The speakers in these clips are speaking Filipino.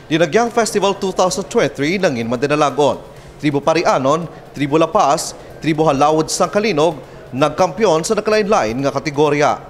Dinagyang Festival 2023 nangin Madinalagon. Tribo Parianon, Tribo La Paz, Tribo Halawod sang Kalinog, nagkampiyon sa nakalain-lain nga kategorya.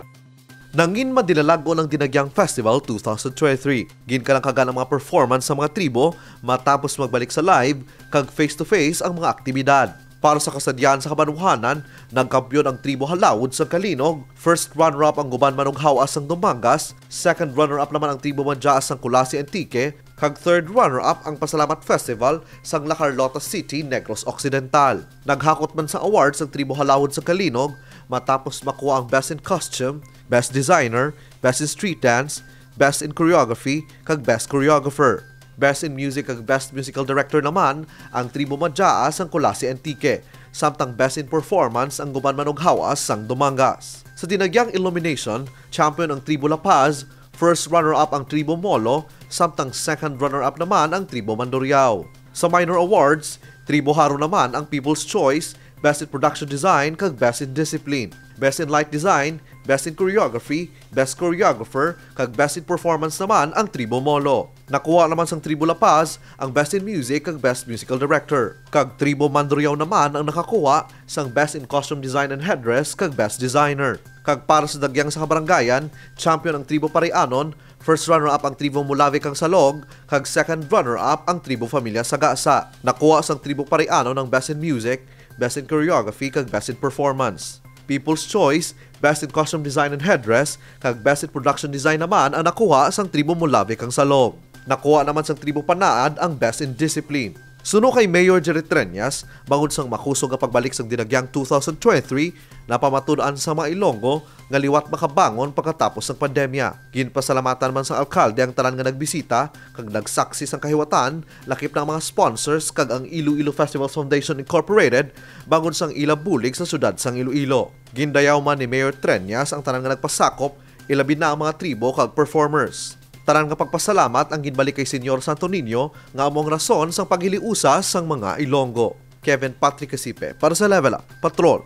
Nangin Madinalagon ang Dinagyang Festival 2023. Ginkalang kagan ang mga performance sa mga tribo matapos magbalik sa live kag face-to-face ang mga aktibidad. Para sa kasadyan sa kabanuhanan, nagkampiyon ang Tribo Halawod sa Kalinog, first runner-up ang Guban Manughawas sang Dumangas, second runner-up naman ang Tribo Manjaas sang Kulasi Antique, kag third runner-up ang Pasalamat Festival sang La Carlota City, Negros Occidental. Naghakot man sa awards ang Tribo Halawod sa Kalinog matapos makuha ang Best in Costume, Best Designer, Best in Street Dance, Best in Choreography, kag Best Choreographer. Best in Music kag Best Musical Director naman ang Tribo Manjaas sang Kulasi Antique, samtang Best in Performance ang Guban Manughawas sang Dumangas. Sa Dinagyang Illumination, champion ang Tribo La Paz, first runner-up ang Tribo Molo, samtang second runner-up naman ang Tribo Mandurriao. Sa minor awards, Tribo Haro naman ang People's Choice, Best in Production Design kag Best in Discipline, Best in Light Design, Best in Choreography, Best Choreographer kag Best in Performance naman ang Tribo Molo. Nakuha naman sang Tribo La Paz ang Best in Music kag Best Musical Director. Kag Tribo Mandurriao naman ang nakakuha sang Best in Costume Design and Headdress kag Best Designer. Kag para sa dagyang sa kabarangayan, champion ang Tribo Parianon, first runner-up ang Tribo Mulavi kang Salog, kag second runner-up ang Tribo Familia Sagasa. Nakuha sang Tribo Parianon ang Best in Music, Best in Choreography kag Best in Performance. People's Choice, Best in Costume Design and Headdress, kag Best in Production Design naman ang nakuha sang Tribo Mulavi kang Salog. Nakuha naman sang Tribo Panaad ang Best in Discipline. Suno kay Mayor Jerry Treñas, bangod sang makusog nga pagbalik sang Dinagyang 2023, napamatudan sa mga Ilonggo nga liwat makabangon pagkatapos ng pandemya. Ginpasalamatan man sang alkalde ang tanan nga nagbisita kag nagsaksi sang kahiwatan, lakip ng mga sponsors kag ang Iloilo Festivals Foundation Incorporated bangod sang ila bulig sa syudad sang Iloilo. Gindayaw man ni Mayor Treñas ang tanan nga nagpasakop, ilabi na ang mga tribo kag performers. Tanan nga pagpasalamat ang ginbalik kay Senyor Santo Niño nga among rason sang paghiliusa sang mga Ilonggo. Kevin Patrick Casipe para sa Level Up Patrol.